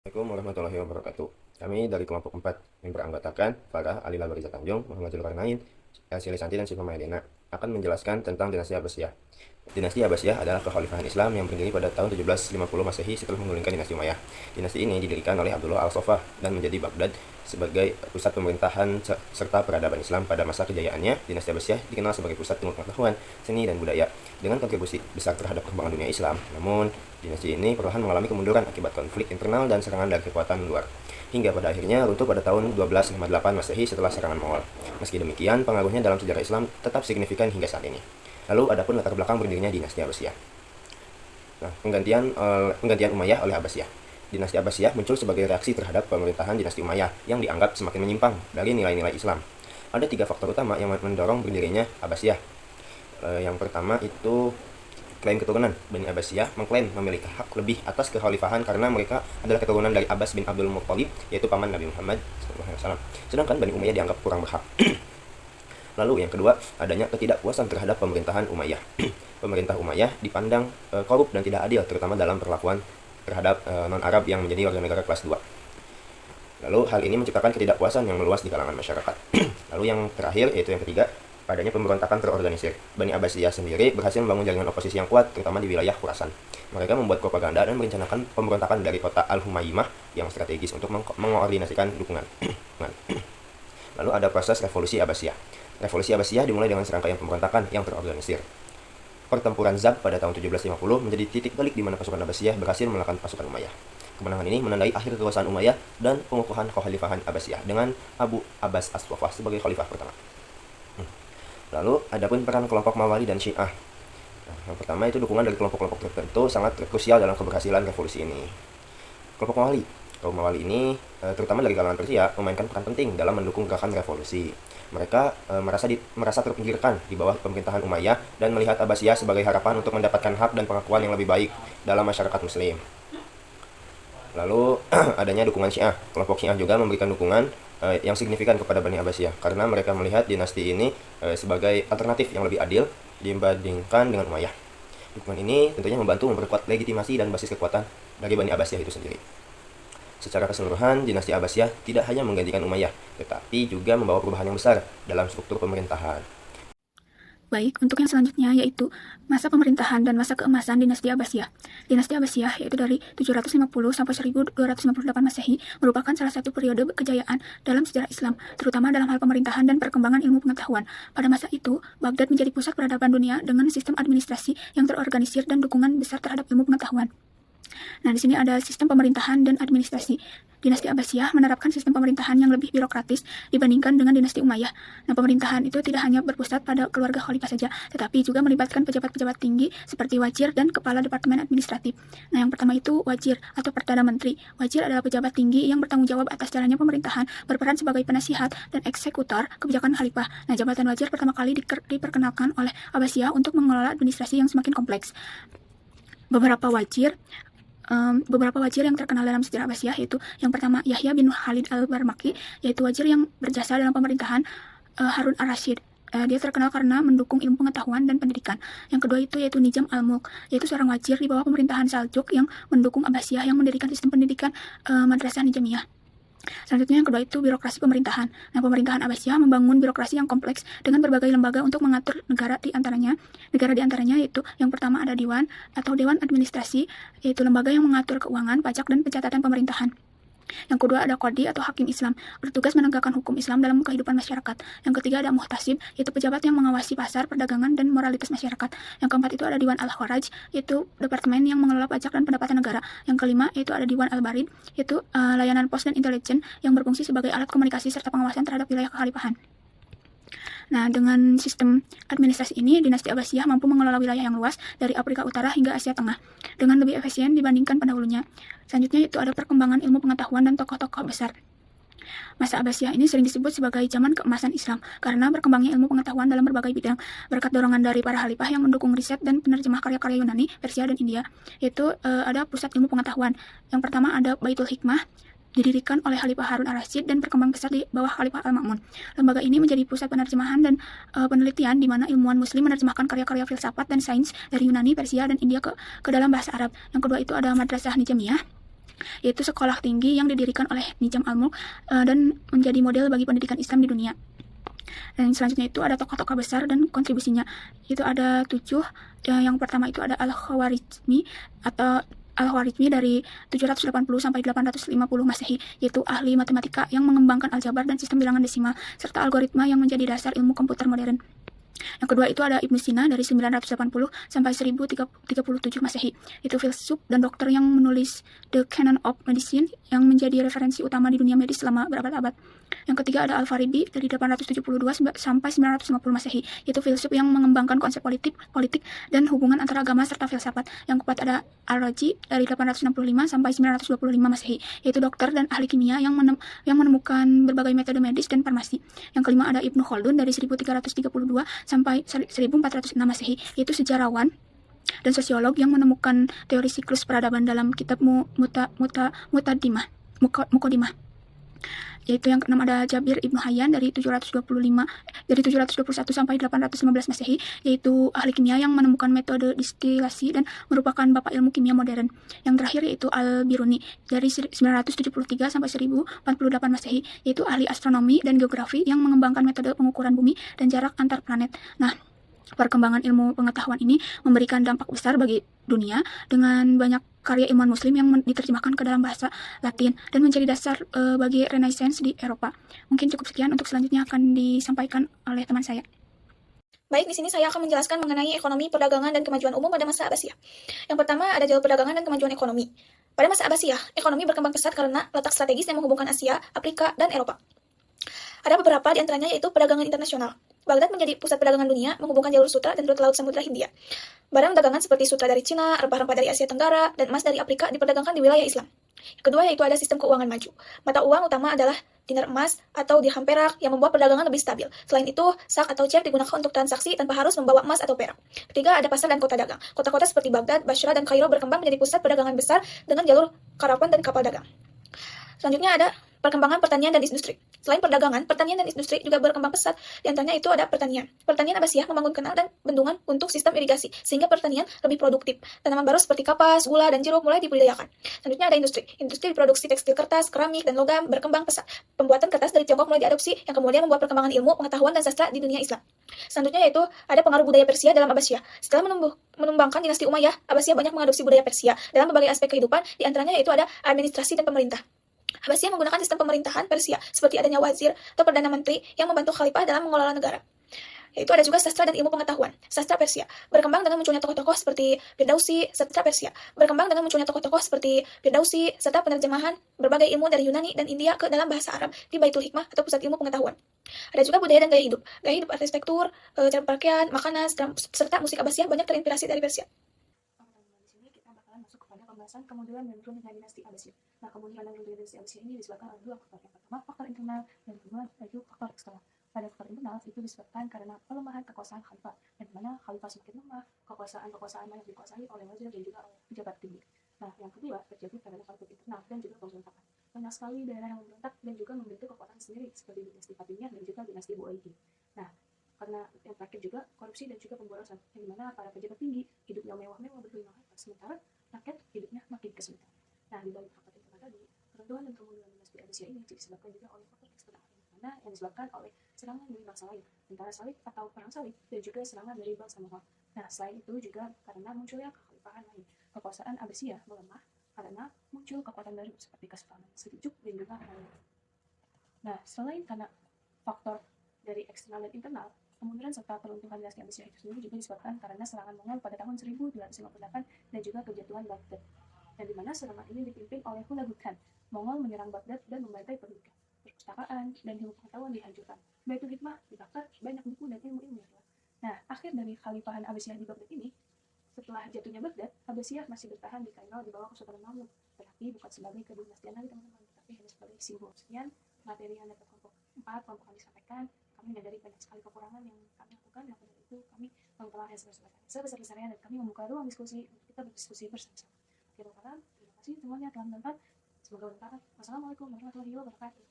Assalamualaikum warahmatullahi wabarakatuh. Kami dari kelompok 4 yang beranggotakan Farah, Alila Bariza Tanjung, Muhammad Zulkarnain, Elsie Lisanti, dan Syifa Mailina akan menjelaskan tentang dinasti Abbasiyah. Dinasti Abbasiyah adalah kekhalifahan Islam yang berdiri pada tahun 1750 Masehi setelah menggulingkan dinasti Umayyah. Dinasti ini didirikan oleh Abdullah Al-Sofah dan menjadi Baghdad sebagai pusat pemerintahan serta peradaban Islam. Pada masa kejayaannya, dinasti Abbasiyah dikenal sebagai pusat ilmu pengetahuan, seni, dan budaya dengan kontribusi besar terhadap perkembangan dunia Islam. Namun, dinasti ini perlahan mengalami kemunduran akibat konflik internal dan serangan dari kekuatan luar, hingga pada akhirnya runtuh pada tahun 1258 Masehi setelah serangan Mongol. Meski demikian, pengaruhnya dalam sejarah Islam tetap signifikan hingga saat ini. Lalu adapun latar belakang berdirinya dinasti Abbasiyah. Nah, penggantian Umayyah oleh Abbasiyah. Dinasti Abbasiyah muncul sebagai reaksi terhadap pemerintahan dinasti Umayyah yang dianggap semakin menyimpang dari nilai-nilai Islam. Ada 3 faktor utama yang mendorong berdirinya Abbasiyah. Yang pertama itu klaim keturunan. Bani Abbasiyah mengklaim memiliki hak lebih atas kekhalifahan karena mereka adalah keturunan dari Abbas bin Abdul Muttalib, yaitu paman Nabi Muhammad SAW. Sedangkan Bani Umayyah dianggap kurang berhak. Lalu yang kedua, adanya ketidakpuasan terhadap pemerintahan Umayyah. Pemerintah Umayyah dipandang korup dan tidak adil, terutama dalam perlakuan terhadap non-Arab yang menjadi warga negara kelas 2. Lalu hal ini menciptakan ketidakpuasan yang meluas di kalangan masyarakat. Lalu yang terakhir, yaitu yang ketiga, adanya pemberontakan terorganisir. Bani Abbasiyah sendiri berhasil membangun jaringan oposisi yang kuat, terutama di wilayah Khurasan. Mereka membuat propaganda dan merencanakan pemberontakan dari kota Al-Humaymah yang strategis untuk mengoordinasikan dukungan. Lalu ada proses revolusi Abbasiyah. Revolusi Abbasiyah dimulai dengan serangkaian pemberontakan yang terorganisir. Pertempuran Zab pada tahun 1750 menjadi titik balik di mana pasukan Abbasiyah berhasil mengalahkan pasukan Umayyah. Kemenangan ini menandai akhir kekuasaan Umayyah dan pengukuhan kekhalifahan Abbasiyah dengan Abu Abbas As-Swaffah sebagai khalifah pertama. Lalu adapun peran kelompok Mawali dan Syiah. Yang pertama itu dukungan dari kelompok-kelompok tertentu sangat krusial dalam keberhasilan revolusi ini. Kelompok Mawali. Kaum Mawali ini, terutama dari kalangan Persia, memainkan peran penting dalam mendukung gerakan revolusi. Mereka merasa terpinggirkan di bawah pemerintahan Umayyah dan melihat Abbasiyah sebagai harapan untuk mendapatkan hak dan pengakuan yang lebih baik dalam masyarakat Muslim. Lalu adanya dukungan Syiah. Kelompok Syiah juga memberikan dukungan yang signifikan kepada Bani Abbasiyah karena mereka melihat dinasti ini sebagai alternatif yang lebih adil dibandingkan dengan Umayyah. Dukungan ini tentunya membantu memperkuat legitimasi dan basis kekuatan dari Bani Abbasiyah itu sendiri. Secara keseluruhan, dinasti Abbasiyah tidak hanya menggantikan Umayyah, tetapi juga membawa perubahan yang besar dalam struktur pemerintahan. Baik, untuk yang selanjutnya yaitu masa pemerintahan dan masa keemasan dinasti Abbasiyah. Dinasti Abbasiyah yaitu dari 750 sampai 1258 Masehi merupakan salah satu periode kejayaan dalam sejarah Islam, terutama dalam hal pemerintahan dan perkembangan ilmu pengetahuan. Pada masa itu, Baghdad menjadi pusat peradaban dunia dengan sistem administrasi yang terorganisir dan dukungan besar terhadap ilmu pengetahuan. Nah, di sini ada sistem pemerintahan dan administrasi. Dinasti Abbasiyah menerapkan sistem pemerintahan yang lebih birokratis dibandingkan dengan dinasti Umayyah. Nah, pemerintahan itu tidak hanya berpusat pada keluarga khalifah saja, tetapi juga melibatkan pejabat-pejabat tinggi seperti wazir dan kepala departemen administratif. Nah, yang pertama itu wazir atau Perdana Menteri. Wazir adalah pejabat tinggi yang bertanggung jawab atas jalannya pemerintahan, berperan sebagai penasihat dan eksekutor kebijakan khalifah. Nah, jabatan wazir pertama kali diperkenalkan oleh Abbasiyah untuk mengelola administrasi yang semakin kompleks. Beberapa wazir yang terkenal dalam sejarah Abbasiyah yaitu yang pertama Yahya bin Khalid al-Barmaki, yaitu wazir yang berjasa dalam pemerintahan Harun ar-Rasyid. Dia terkenal karena mendukung ilmu pengetahuan dan pendidikan. Yang kedua itu yaitu Nizam al-Mulk, yaitu seorang wazir di bawah pemerintahan Saljuk yang mendukung Abbasiyah yang mendirikan sistem pendidikan Madrasah Nizamiyah. Selanjutnya yang kedua itu birokrasi pemerintahan. Nah, pemerintahan Abbasiyah membangun birokrasi yang kompleks dengan berbagai lembaga untuk mengatur negara di antaranya. Negara di antaranya yaitu yang pertama ada Dewan atau Dewan Administrasi, yaitu lembaga yang mengatur keuangan, pajak, dan pencatatan pemerintahan. Yang kedua ada Qadi atau Hakim Islam, bertugas menegakkan hukum Islam dalam kehidupan masyarakat. Yang ketiga ada Muhtasib, yaitu pejabat yang mengawasi pasar, perdagangan, dan moralitas masyarakat. Yang keempat itu ada Diwan Al-Kharaj, yaitu departemen yang mengelola pajak dan pendapatan negara. Yang kelima yaitu ada Diwan Al-Barid, yaitu layanan pos dan intelijen yang berfungsi sebagai alat komunikasi serta pengawasan terhadap wilayah kekhalifahan. Nah, dengan sistem administrasi ini, dinasti Abbasiyah mampu mengelola wilayah yang luas dari Afrika Utara hingga Asia Tengah dengan lebih efisien dibandingkan pendahulunya. Selanjutnya itu ada perkembangan ilmu pengetahuan dan tokoh-tokoh besar. Masa Abbasiyah ini sering disebut sebagai zaman keemasan Islam karena berkembangnya ilmu pengetahuan dalam berbagai bidang berkat dorongan dari para khalifah yang mendukung riset dan penerjemah karya-karya Yunani, Persia, dan India. Yaitu ada pusat ilmu pengetahuan. Yang pertama ada Baitul Hikmah, didirikan oleh Khalifah Harun ar-Rasyid dan berkembang pesat di bawah Khalifah Al-Ma'mun. Lembaga ini menjadi pusat penerjemahan dan penelitian di mana ilmuwan muslim menerjemahkan karya-karya filsafat dan sains dari Yunani, Persia, dan India ke dalam bahasa Arab. Yang kedua itu ada Madrasah Nizamiyah. yaitu sekolah tinggi yang didirikan oleh Nizam al-Mulk dan menjadi model bagi pendidikan Islam di dunia. Dan selanjutnya itu ada tokoh-tokoh besar dan kontribusinya. Itu ada 7. Yang pertama itu ada Al-Khwarizmi atau Al-Khwarizmi dari 780 sampai 850 Masehi, yaitu ahli matematika yang mengembangkan aljabar dan sistem bilangan desimal, serta algoritma yang menjadi dasar ilmu komputer modern. Yang kedua itu ada Ibnu Sina dari 980 sampai 1037 Masehi. Itu filsuf dan dokter yang menulis The Canon of Medicine yang menjadi referensi utama di dunia medis selama berabad-abad. Yang ketiga ada Al-Farabi dari 872 sampai 950 Masehi. Itu filsuf yang mengembangkan konsep politik dan hubungan antara agama serta filsafat. Yang keempat ada Al-Razi dari 865 sampai 925 Masehi, yaitu dokter dan ahli kimia yang menemukan berbagai metode medis dan farmasi. Yang kelima ada Ibnu Khaldun dari 1332 sampai 1406 Masehi, yaitu sejarawan dan sosiolog yang menemukan teori siklus peradaban dalam kitab Muqaddimah. Yaitu yang keenam ada Jabir Ibnu Hayyan dari 721 sampai 815 Masehi, yaitu ahli kimia yang menemukan metode distilasi dan merupakan bapak ilmu kimia modern. Yang terakhir yaitu Al-Biruni dari 973 sampai 1048 Masehi, yaitu ahli astronomi dan geografi yang mengembangkan metode pengukuran bumi dan jarak antar planet. Nah, perkembangan ilmu pengetahuan ini memberikan dampak besar bagi dunia dengan banyak karya ilmuwan muslim yang diterjemahkan ke dalam bahasa Latin dan menjadi dasar bagi Renaissance di Eropa. Mungkin cukup sekian, untuk selanjutnya akan disampaikan oleh teman saya. Baik, di sini saya akan menjelaskan mengenai ekonomi, perdagangan, dan kemajuan umum pada masa Abbasiyah. Yang pertama ada jalur perdagangan dan kemajuan ekonomi. Pada masa Abbasiyah, ekonomi berkembang pesat karena letak strategis yang menghubungkan Asia, Afrika, dan Eropa. Ada beberapa di antaranya yaitu perdagangan internasional. Baghdad menjadi pusat perdagangan dunia, menghubungkan jalur sutra dan rute laut Samudra Hindia. Barang dagangan seperti sutra dari Cina, rempah-rempah dari Asia Tenggara, dan emas dari Afrika diperdagangkan di wilayah Islam. Yang kedua yaitu ada sistem keuangan maju. Mata uang utama adalah dinar emas atau dirham perak yang membuat perdagangan lebih stabil. Selain itu, sak atau cek digunakan untuk transaksi tanpa harus membawa emas atau perak. Ketiga, ada pasar dan kota dagang. Kota-kota seperti Baghdad, Basra, dan Kairo berkembang menjadi pusat perdagangan besar dengan jalur karavan dan kapal dagang. Selanjutnya ada perkembangan pertanian dan industri. Selain perdagangan, pertanian dan industri juga berkembang pesat. Di antaranya itu ada pertanian. Pertanian Abbasiyah membangun kanal dan bendungan untuk sistem irigasi, sehingga pertanian lebih produktif. Tanaman baru seperti kapas, gula, dan jeruk mulai dibudidayakan. Selanjutnya ada industri. Industri produksi tekstil kertas, keramik, dan logam berkembang pesat. Pembuatan kertas dari Tiongkok mulai diadopsi, yang kemudian membuat perkembangan ilmu, pengetahuan, dan sastra di dunia Islam. Selanjutnya yaitu ada pengaruh budaya Persia dalam Abbasiyah. Setelah menumbangkan dinasti Umayyah, Abbasiyah banyak mengadopsi budaya Persia dalam berbagai aspek kehidupan, di antaranya yaitu ada administrasi dan pemerintah. Abbasiyah menggunakan sistem pemerintahan Persia, seperti adanya wazir atau perdana menteri yang membantu khalifah dalam mengelola negara. Yaitu ada juga sastra dan ilmu pengetahuan. Sastra Persia berkembang dengan munculnya tokoh-tokoh seperti Firdausi, serta penerjemahan berbagai ilmu dari Yunani dan India ke dalam bahasa Arab di Baitul Hikmah atau pusat ilmu pengetahuan. Ada juga budaya dan gaya hidup. Gaya hidup, arsitektur, cara berpakaian, makanan, serta musik Abbasiyah banyak terinspirasi dari Persia. Di sini kita bakalan masuk kepada pembahasan kemunduran dan runtuhnya dinasti Abbasiyah. Nah, kemunduran dan runtuhnya dinasti Abbasiyah ini disebabkan oleh dua faktor. Yang pertama, faktor internal, dan kedua, yaitu faktor eksternal. Pada faktor internal itu disebabkan karena pelemahan kekuasaan khalifah, yang dimana khalifah semakin lemah, kekuasaan banyak dikuasai oleh wazir dan juga oleh pejabat tinggi. Nah, yang kedua terjadi karena faktor internal dan juga pemberontakan. Banyak sekali daerah yang memberontak dan juga membentuk kekuatan sendiri, seperti dinasti Fatimiyah dan juga dinasti Buayyid. Nah, karena yang terakhir juga korupsi dan juga pemborosan, yang dimana para pejabat tinggi hidupnya mewah-mewah berkelimang harta, sementara rakyat hidupnya makin kesulitan. Nah, di balik faktor internal tadi, keruntuhan dan kemunduran dinasti Abbasiyah ini disebabkan juga oleh faktor eksternal, yang disebabkan oleh serangan dari bangsa lain, tentara salib atau perang salib, dan juga serangan dari bangsa Mongol. Nah, selain itu juga karena munculnya kekhalifahan lain, kekuasaan Abbasiyah melemah karena muncul kekuatan baru seperti Kesultanan Seljuk dan juga lainnya. Nah, selain karena faktor dari eksternal dan internal, kemunduran serta peruntuhan dinasti Abbasiyah itu sendiri juga disebabkan karena serangan Mongol pada tahun 1258 dan juga kejatuhan Baghdad. Dan di mana serangan ini dipimpin oleh Hulagu Khan. Mongol menyerang Baghdad dan membantai penduduk. Perpustakaan dan ilmu pengetahuan dihancurkan. Baitul Hikmah dibakar, banyak buku dan ilmu-ilmu yang hilang. Nah, akhir dari khalifahan Abbasiyah di Baghdad ini, setelah jatuhnya Baghdad, Abbasiyah masih bertahan di Kairo di bawah Kesultanan Mahmud, tetapi bukan sebagai kedinastian lagi teman-teman, tetapi hanya sebagai simbol. Sekian materi yang dapat kelompok 4 kelompok kami sampaikan. Kami menyadari banyak sekali kekurangan yang kami lakukan, maka dari itu kami mengelola yang sebesar-besarnya dan kami membuka ruang diskusi untuk kita berdiskusi bersama-sama. Terima kasih semuanya telah menonton. Semoga bermanfaat. Wassalamualaikum warahmatullahi wabarakatuh.